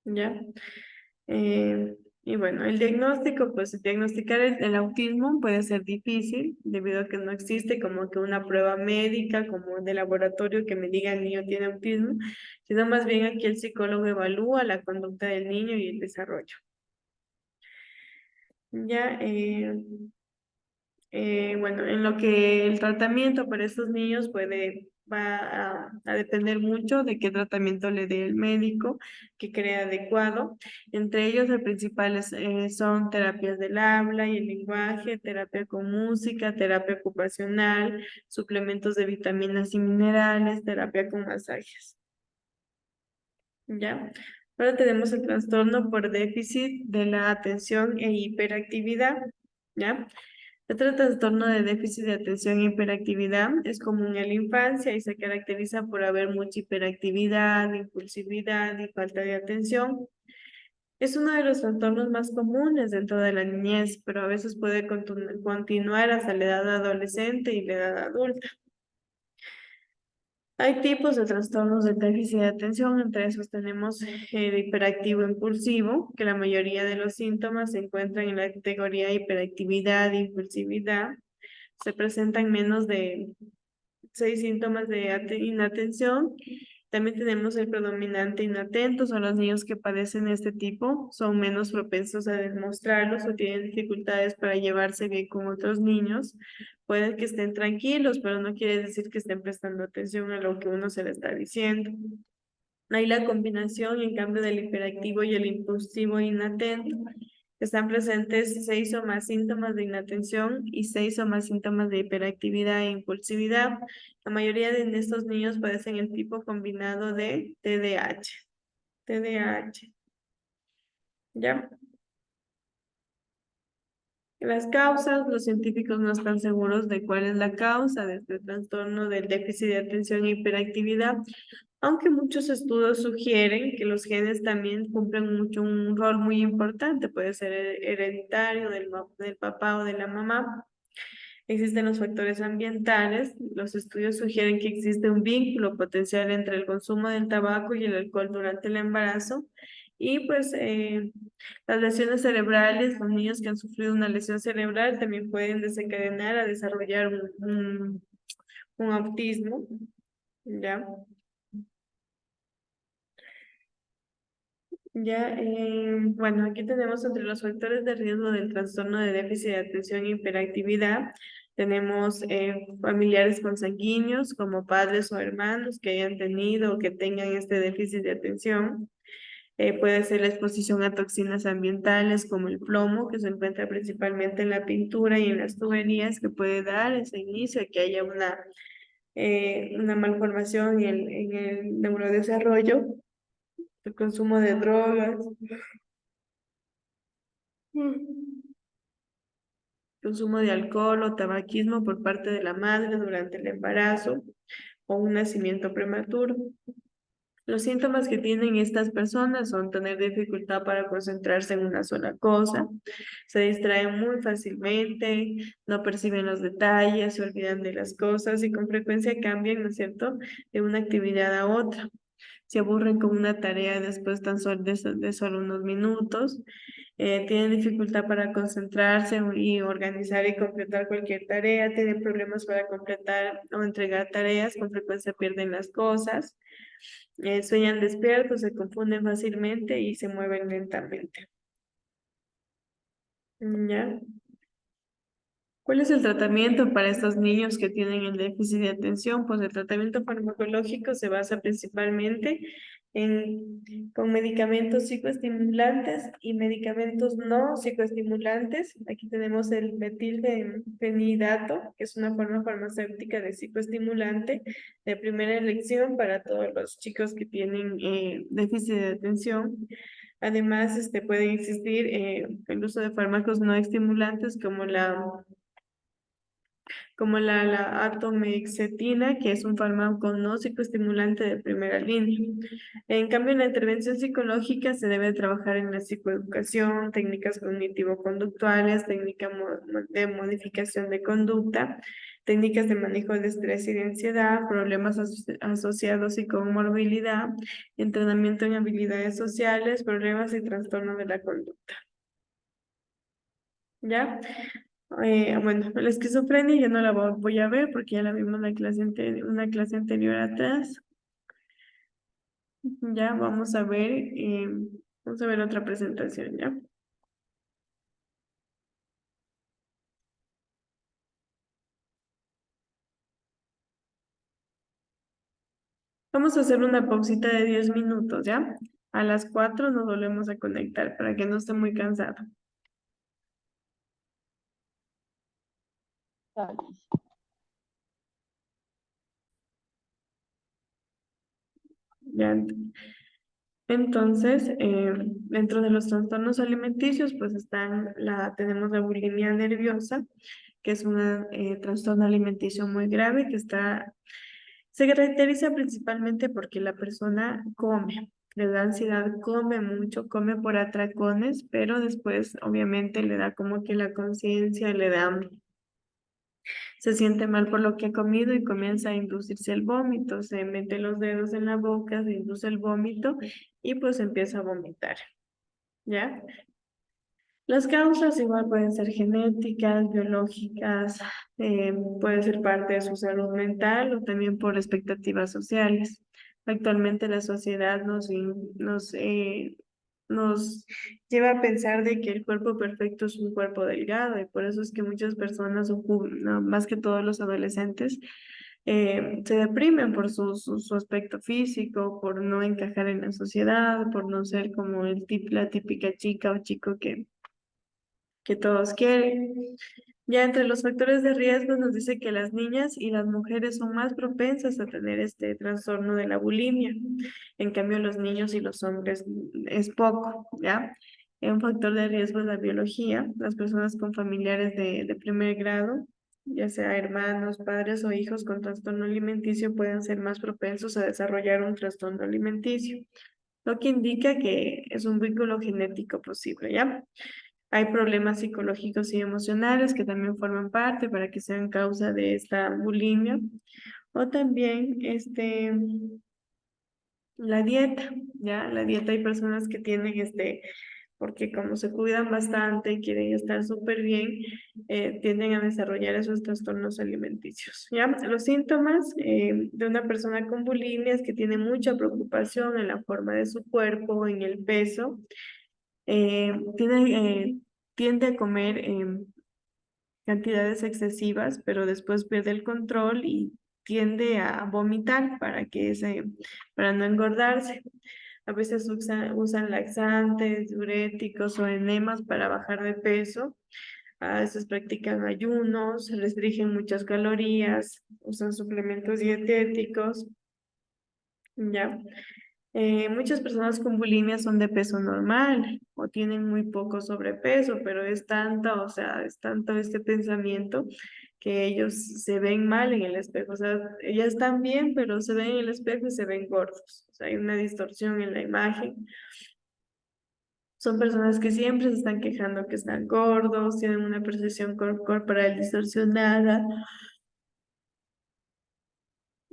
¿ya? Y bueno, el diagnóstico, pues diagnosticar el autismo puede ser difícil debido a que no existe como que una prueba médica como de laboratorio que me diga el niño tiene autismo, sino más bien aquí el psicólogo evalúa la conducta del niño y el desarrollo. Ya, bueno, en lo que el tratamiento para estos niños va a depender mucho de qué tratamiento le dé el médico, que crea adecuado. Entre ellos, los principales son terapias del habla y el lenguaje, terapia con música, terapia ocupacional, suplementos de vitaminas y minerales, terapia con masajes. ¿Ya? Ahora tenemos el trastorno por déficit de la atención e hiperactividad. ¿Ya? Otro trastorno de déficit de atención e hiperactividad es común en la infancia y se caracteriza por haber mucha hiperactividad, impulsividad y falta de atención. Es uno de los trastornos más comunes dentro de la niñez, pero a veces puede continuar hasta la edad adolescente y la edad adulta. Hay tipos de trastornos de déficit de atención, entre esos tenemos el hiperactivo impulsivo, que la mayoría de los síntomas se encuentran en la categoría de hiperactividad e impulsividad. Se presentan menos de 6 síntomas de inatención También tenemos el predominante inatento, son los niños que padecen este tipo, son menos propensos a demostrarlos o tienen dificultades para llevarse bien con otros niños. Pueden que estén tranquilos, pero no quiere decir que estén prestando atención a lo que uno se le está diciendo. Hay la combinación, en cambio, del hiperactivo y el impulsivo inatento. Están presentes 6 o más síntomas de inatención y 6 o más síntomas de hiperactividad e impulsividad. La mayoría de estos niños padecen el tipo combinado de TDAH. TDAH. ¿Ya? Las causas, los científicos no están seguros de cuál es la causa de este trastorno del déficit de atención e hiperactividad, aunque muchos estudios sugieren que los genes también cumplen un rol muy importante, puede ser hereditario del papá o de la mamá. Existen los factores ambientales. Los estudios sugieren que existe un vínculo potencial entre el consumo del tabaco y el alcohol durante el embarazo. Y pues las lesiones cerebrales, los niños que han sufrido una lesión cerebral también pueden desencadenar a desarrollar un autismo, ¿ya? Ya, bueno, aquí tenemos entre los factores de riesgo del trastorno de déficit de atención e hiperactividad, tenemos familiares consanguíneos como padres o hermanos que hayan tenido o que tengan este déficit de atención. Puede ser la exposición a toxinas ambientales como el plomo, que se encuentra principalmente en la pintura y en las tuberías, que puede dar ese inicio a que haya una malformación en el neurodesarrollo, el consumo de drogas. Consumo de alcohol o tabaquismo por parte de la madre durante el embarazo o un nacimiento prematuro. Los síntomas que tienen estas personas son tener dificultad para concentrarse en una sola cosa, se distraen muy fácilmente, no perciben los detalles, se olvidan de las cosas y con frecuencia cambian, ¿no es cierto?, de una actividad a otra. Se aburren con una tarea después tan solo de solo unos minutos, tienen dificultad para concentrarse y organizar y completar cualquier tarea, tienen problemas para completar o entregar tareas, con frecuencia pierden las cosas, sueñan despiertos, se confunden fácilmente y se mueven lentamente. ¿Ya? ¿Cuál es el tratamiento para estos niños que tienen el déficit de atención? Pues el tratamiento farmacológico se basa principalmente con medicamentos psicoestimulantes y medicamentos no psicoestimulantes. Aquí tenemos el metilfenidato, que es una forma farmacéutica de psicoestimulante de primera elección para todos los chicos que tienen déficit de atención. Además, puede existir el uso de fármacos no estimulantes como la atomexetina, que es un fármaco no psicoestimulante de primera línea. En cambio, en la intervención psicológica se debe trabajar en la psicoeducación, técnicas cognitivo-conductuales, técnicas de modificación de conducta, técnicas de manejo de estrés y de ansiedad, problemas asociados y con morbilidad, entrenamiento en habilidades sociales, problemas y trastornos de la conducta. ¿Ya? Bueno, la esquizofrenia ya no la voy a ver porque ya la vimos en una clase anterior atrás. Ya vamos a ver otra presentación, ¿ya? Vamos a hacer una pausita de 10 minutos, ¿ya? A las 4 nos volvemos a conectar para que no esté muy cansado. Dale. ¿Ya? Entonces, dentro de los trastornos alimenticios, pues tenemos la bulimia nerviosa, que es un trastorno alimenticio muy grave se caracteriza principalmente porque la persona come, le da ansiedad, come mucho, come por atracones, pero después obviamente le da como que la conciencia, se siente mal por lo que ha comido y comienza a inducirse el vómito, se mete los dedos en la boca, se induce el vómito y pues empieza a vomitar, ¿ya? Las causas igual pueden ser genéticas, biológicas, puede ser parte de su salud mental o también por expectativas sociales. Actualmente la sociedad nos lleva a pensar de que el cuerpo perfecto es un cuerpo delgado y por eso es que muchas personas, no, más que todos los adolescentes, se deprimen por su aspecto físico, por no encajar en la sociedad, por no ser como la típica chica o chico que todos quieren. Ya entre los factores de riesgo nos dice que las niñas y las mujeres son más propensas a tener este trastorno de la bulimia. En cambio, los niños y los hombres es poco, ¿ya? Un factor de riesgo es la biología. Las personas con familiares de primer grado, ya sea hermanos, padres o hijos con trastorno alimenticio, pueden ser más propensos a desarrollar un trastorno alimenticio, lo que indica que es un vínculo genético posible, ¿ya? Hay problemas psicológicos y emocionales que también forman parte para que sean causa de esta bulimia. O también la dieta, ¿ya? La dieta hay personas que tienen porque como se cuidan bastante y quieren estar súper bien, tienden a desarrollar esos trastornos alimenticios, ¿ya? Los síntomas de una persona con bulimia es que tiene mucha preocupación en la forma de su cuerpo, en el peso, eh, tiene, eh, tiende a comer cantidades excesivas, pero después pierde el control y tiende a vomitar para no engordarse. A veces usan laxantes, diuréticos o enemas para bajar de peso. A veces practican ayunos, restringen muchas calorías, usan suplementos dietéticos, ¿ya? Muchas personas con bulimia son de peso normal o tienen muy poco sobrepeso, pero es tanta, o sea, es tanto este pensamiento que ellos se ven mal en el espejo. O sea, ellas están bien, pero se ven en el espejo y se ven gordos. O sea, hay una distorsión en la imagen. Son personas que siempre se están quejando que están gordos, tienen una percepción corporal distorsionada,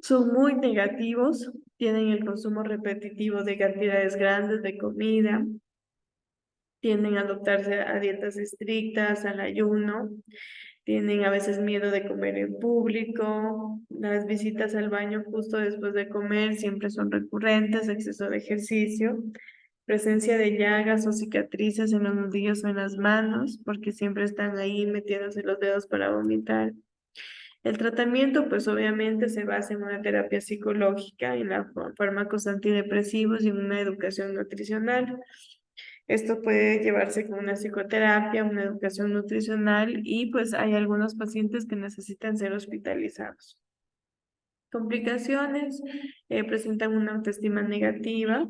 son muy negativos, tienen el consumo repetitivo de cantidades grandes de comida, tienden a adoptarse a dietas estrictas, al ayuno, tienen a veces miedo de comer en público, las visitas al baño justo después de comer siempre son recurrentes, exceso de ejercicio, presencia de llagas o cicatrices en los nudillos o en las manos, porque siempre están ahí metiéndose los dedos para vomitar. El tratamiento, pues obviamente se basa en una terapia psicológica, en fármacos antidepresivos y en una educación nutricional. Esto puede llevarse con una psicoterapia, una educación nutricional y pues hay algunos pacientes que necesitan ser hospitalizados. Complicaciones, presentan una autoestima negativa,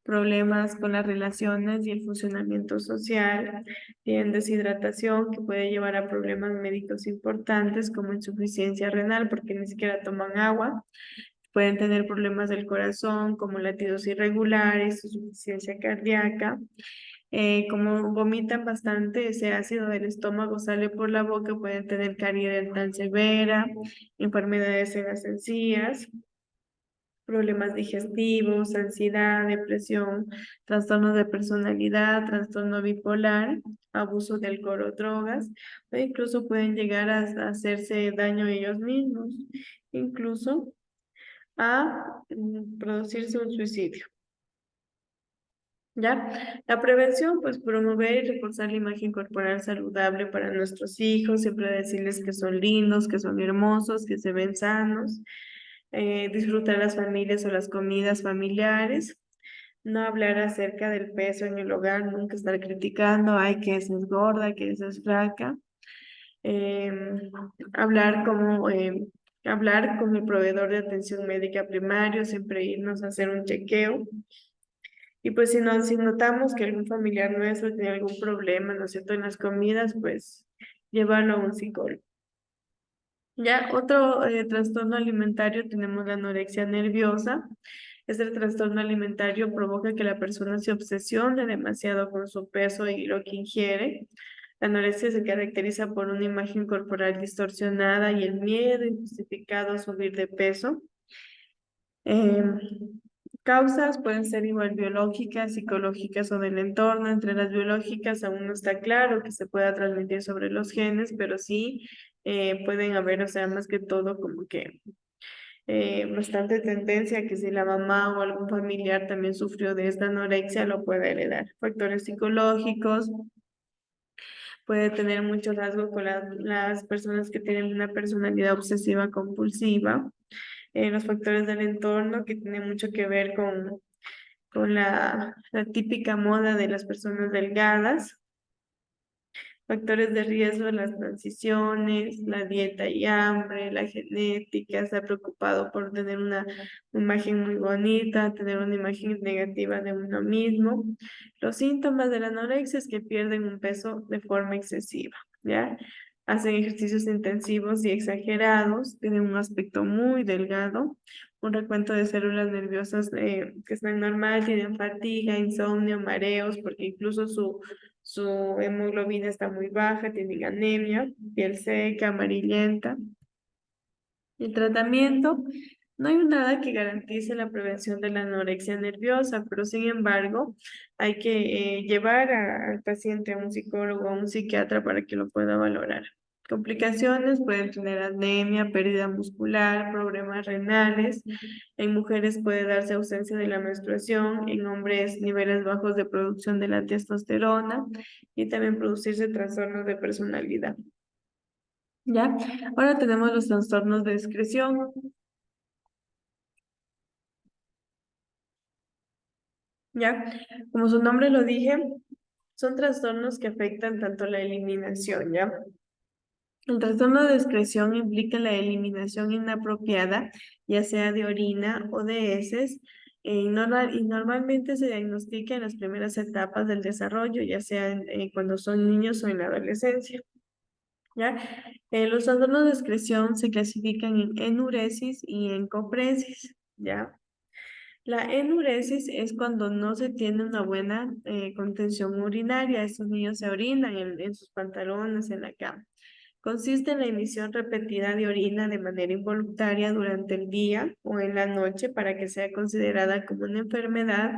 problemas con las relaciones y el funcionamiento social, tienen deshidratación que puede llevar a problemas médicos importantes como insuficiencia renal porque ni siquiera toman agua, pueden tener problemas del corazón como latidos irregulares, insuficiencia cardíaca. Como vomitan bastante, ese ácido del estómago sale por la boca, pueden tener caries dental severa, enfermedades en las encías, problemas digestivos, ansiedad, depresión, trastornos de personalidad, trastorno bipolar, abuso de alcohol o drogas, o incluso pueden llegar a hacerse daño ellos mismos, incluso a producirse un suicidio. ¿Ya? La prevención, pues promover y reforzar la imagen corporal saludable para nuestros hijos, siempre decirles que son lindos, que son hermosos, que se ven sanos, disfrutar las familias o las comidas familiares, no hablar acerca del peso en el hogar, nunca estar criticando, ay, que esa es gorda, que esa es flaca, em, hablar como... hablar con el proveedor de atención médica primario, siempre irnos a hacer un chequeo. Y pues si notamos que algún familiar nuestro tiene algún problema, ¿no es cierto?, en las comidas, pues llevarlo a un psicólogo. Ya otro trastorno alimentario tenemos la anorexia nerviosa. Este trastorno alimentario provoca que la persona se obsesione demasiado con su peso y lo que ingiere. La anorexia se caracteriza por una imagen corporal distorsionada y el miedo injustificado a subir de peso. Em, Causas pueden ser igual biológicas, psicológicas o del entorno. Entre las biológicas aún no está claro que se pueda transmitir sobre los genes, pero sí pueden haber, o sea, más que todo como que bastante tendencia que si la mamá o algún familiar también sufrió de esta anorexia, lo puede heredar. Factores psicológicos, puede tener mucho rasgo con las personas que tienen una personalidad obsesiva compulsiva. Los factores del entorno que tienen mucho que ver con la típica moda de las personas delgadas. Factores de riesgo, las transiciones, la dieta y hambre, la genética, estar preocupado por tener una imagen muy bonita, tener una imagen negativa de uno mismo. Los síntomas de la anorexia es que pierden un peso de forma excesiva, ¿ya? Hacen ejercicios intensivos y exagerados, tienen un aspecto muy delgado, un recuento de células nerviosas que están normal, tienen fatiga, insomnio, mareos, porque incluso su hemoglobina está muy baja, tienen anemia, piel seca, amarillenta. El tratamiento, no hay nada que garantice la prevención de la anorexia nerviosa, pero sin embargo, hay que llevar al paciente a un psicólogo o a un psiquiatra para que lo pueda valorar. Complicaciones pueden tener anemia, pérdida muscular, problemas renales. En mujeres puede darse ausencia de la menstruación, en hombres niveles bajos de producción de la testosterona y también producirse trastornos de personalidad. ¿Ya? Ahora tenemos los trastornos de excreción. ¿Ya? Como su nombre lo dije, son trastornos que afectan tanto la eliminación, ¿ya? El trastorno de excreción implica la eliminación inapropiada, ya sea de orina o de heces, y normalmente se diagnostica en las primeras etapas del desarrollo, ya sea cuando son niños o en la adolescencia. ¿Ya? Los trastornos de excreción se clasifican en enuresis y en copresis, ¿ya? La enuresis es cuando no se tiene una buena contención urinaria. Estos niños se orinan en sus pantalones, en la cama. Consiste en la emisión repetida de orina de manera involuntaria durante el día o en la noche para que sea considerada como una enfermedad.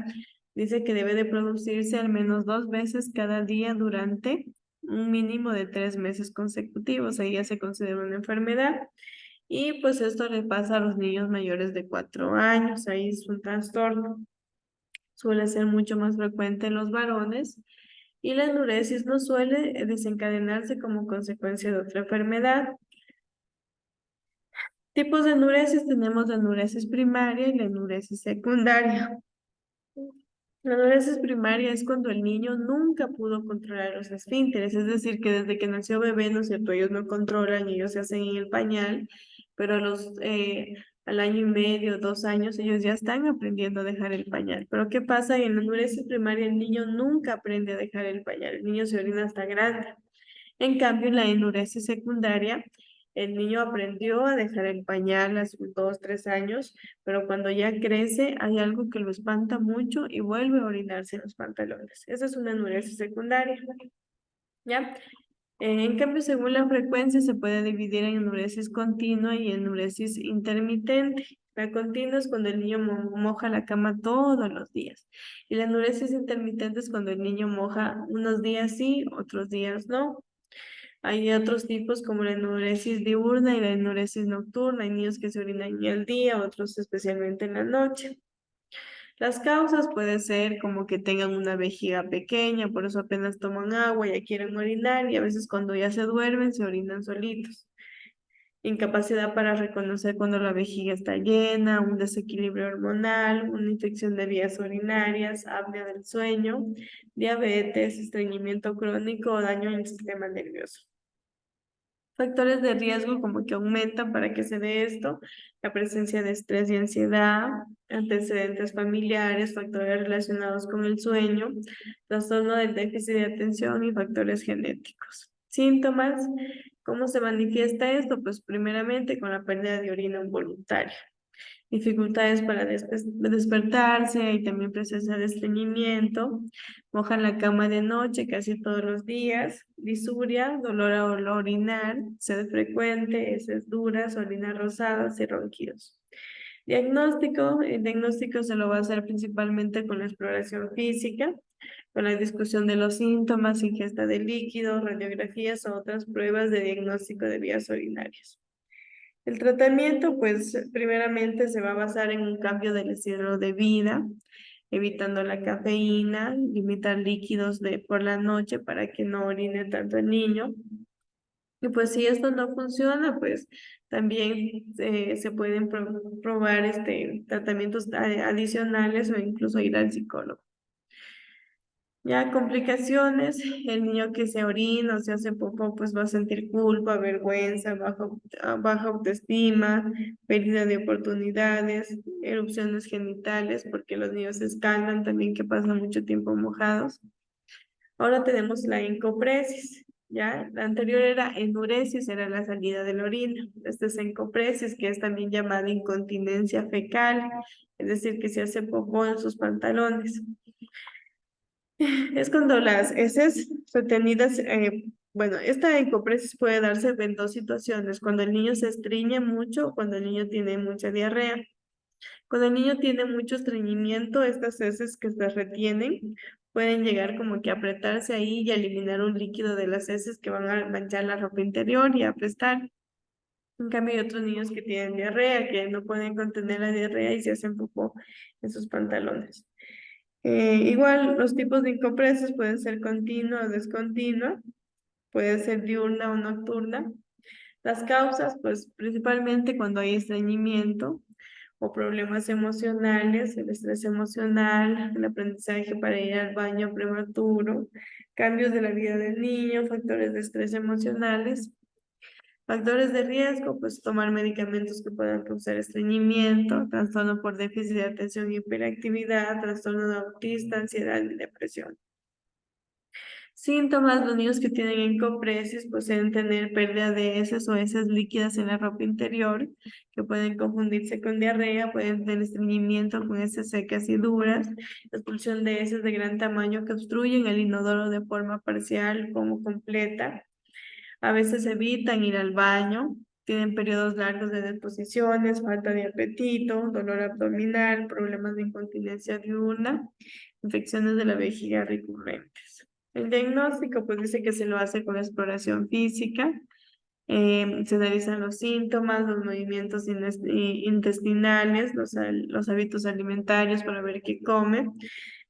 Dice que debe de producirse al menos 2 veces cada día durante un mínimo de 3 meses consecutivos. Ahí ya se considera una enfermedad. Y pues esto le pasa a los niños mayores de 4 años. Ahí es un trastorno. Suele ser mucho más frecuente en los varones y la enuresis no suele desencadenarse como consecuencia de otra enfermedad. Tipos de enuresis tenemos la enuresis primaria y la enuresis secundaria. La enuresis primaria es cuando el niño nunca pudo controlar los esfínteres, es decir, que desde que nació bebé, ¿no es cierto? Ellos no controlan, ellos se hacen en el pañal, pero al año y medio, 2 años, ellos ya están aprendiendo a dejar el pañal. Pero ¿qué pasa? En la enuresis primaria el niño nunca aprende a dejar el pañal, el niño se orina hasta grande. En cambio, en la enuresis secundaria, el niño aprendió a dejar el pañal a sus 2, 3 años, pero cuando ya crece hay algo que lo espanta mucho y vuelve a orinarse en los pantalones. Esa es una enuresis secundaria, ¿ya? En cambio, según la frecuencia, se puede dividir en enuresis continua y enuresis intermitente. La continua es cuando el niño moja la cama todos los días. Y la enuresis intermitente es cuando el niño moja unos días sí, otros días no. Hay otros tipos como la enuresis diurna y la enuresis nocturna. Hay niños que se orinan en el día, otros especialmente en la noche. Las causas pueden ser como que tengan una vejiga pequeña, por eso apenas toman agua, ya quieren orinar y a veces cuando ya se duermen se orinan solitos. Incapacidad para reconocer cuando la vejiga está llena, un desequilibrio hormonal, una infección de vías urinarias, apnea del sueño, diabetes, estreñimiento crónico o daño en el sistema nervioso. Factores de riesgo como que aumentan para que se dé esto, la presencia de estrés y ansiedad, antecedentes familiares, factores relacionados con el sueño, trastorno del déficit de atención y factores genéticos. Síntomas, ¿cómo se manifiesta esto? Pues primeramente con la pérdida de orina involuntaria, dificultades para despertarse y también presencia de estreñimiento, mojan la cama de noche casi todos los días, disuria, dolor al orinar, sed frecuente, heces duras, orina rosadas y ronquidos. Diagnóstico, el diagnóstico se lo va a hacer principalmente con la exploración física, con la discusión de los síntomas, ingesta de líquidos, radiografías o otras pruebas de diagnóstico de vías urinarias. El tratamiento, pues, primeramente se va a basar en un cambio del estilo de vida, evitando la cafeína, limitar líquidos por la noche para que no orine tanto el niño. Y pues si esto no funciona, pues también se pueden probar tratamientos adicionales o incluso ir al psicólogo. Ya complicaciones, el niño que se orina o se hace popó, pues va a sentir culpa, vergüenza, baja autoestima, pérdida de oportunidades, erupciones genitales, porque los niños se escaldan también que pasan mucho tiempo mojados. Ahora tenemos la encopresis, ¿ya? La anterior era enuresis, era la salida de la orina. Esta es encopresis, que es también llamada incontinencia fecal, es decir, que se hace popó en sus pantalones. Es cuando las heces retenidas, bueno, esta encopresis puede darse en dos situaciones, cuando el niño se estreñe mucho o cuando el niño tiene mucha diarrea. Cuando el niño tiene mucho estreñimiento, estas heces que se retienen pueden llegar como que a apretarse ahí y a eliminar un líquido de las heces que van a manchar la ropa interior y a apestar. En cambio, hay otros niños que tienen diarrea, que no pueden contener la diarrea y se hacen popó en sus pantalones. Igual, los tipos de incompresas pueden ser continua o descontinua, puede ser diurna o nocturna. Las causas, pues principalmente cuando hay estreñimiento o problemas emocionales, el estrés emocional, el aprendizaje para ir al baño prematuro, cambios de la vida del niño, factores de estrés emocionales. Factores de riesgo, pues tomar medicamentos que puedan causar estreñimiento, trastorno por déficit de atención y hiperactividad, trastorno de autista, ansiedad y depresión. Síntomas, los niños que tienen encopresis pueden tener pérdida de heces o heces líquidas en la ropa interior, que pueden confundirse con diarrea, pueden tener estreñimiento con heces secas y duras, expulsión de heces de gran tamaño que obstruyen el inodoro de forma parcial como completa. A veces evitan ir al baño, tienen periodos largos de deposiciones, falta de apetito, dolor abdominal, problemas de incontinencia diurna, infecciones de la vejiga recurrentes. El diagnóstico, pues dice que se lo hace con exploración física, se analizan los síntomas, los movimientos intestinales, los hábitos alimentarios para ver qué come.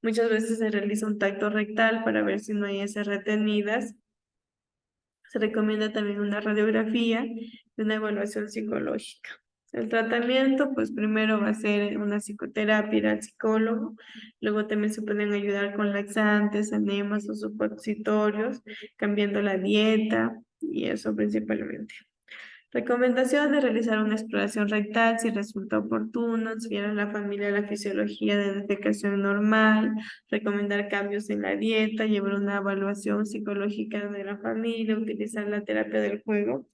Muchas veces se realiza un tacto rectal para ver si no hay heces retenidas. Se recomienda también una radiografía y una evaluación psicológica. El tratamiento, pues primero va a ser una psicoterapia, ir al psicólogo, luego también se pueden ayudar con laxantes, enemas o supositorios, cambiando la dieta y eso principalmente. Recomendación de realizar una exploración rectal si resulta oportuno, si a la familia la fisiología de defecación normal, recomendar cambios en la dieta, llevar una evaluación psicológica de la familia, utilizar la terapia del juego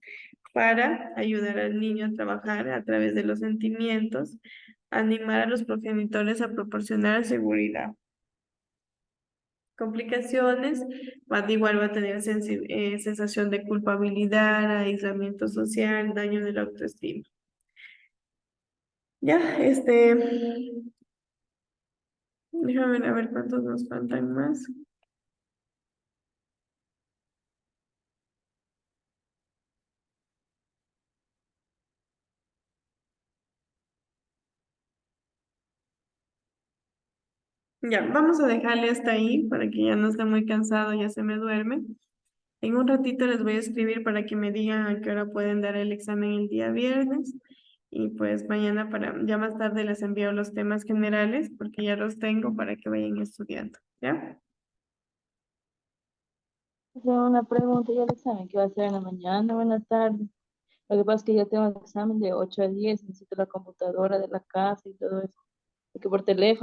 para ayudar al niño a trabajar a través de los sentimientos, animar a los progenitores a proporcionar seguridad. Complicaciones, igual va a tener sensación de culpabilidad, aislamiento social, daño de la autoestima. Ya, déjame ver a ver cuántos nos faltan más. Ya, vamos a dejarle hasta ahí para que ya no esté muy cansado, ya se me duerme. En un ratito les voy a escribir para que me digan a qué hora pueden dar el examen el día viernes. Y pues mañana ya más tarde les envío los temas generales porque ya los tengo para que vayan estudiando. ¿Ya? Tengo una pregunta, ¿ya el examen que va a ser en la mañana o en la tarde? Lo que pasa es que ya tengo el examen de 8 a 10, necesito la computadora de la casa y todo eso, porque por teléfono.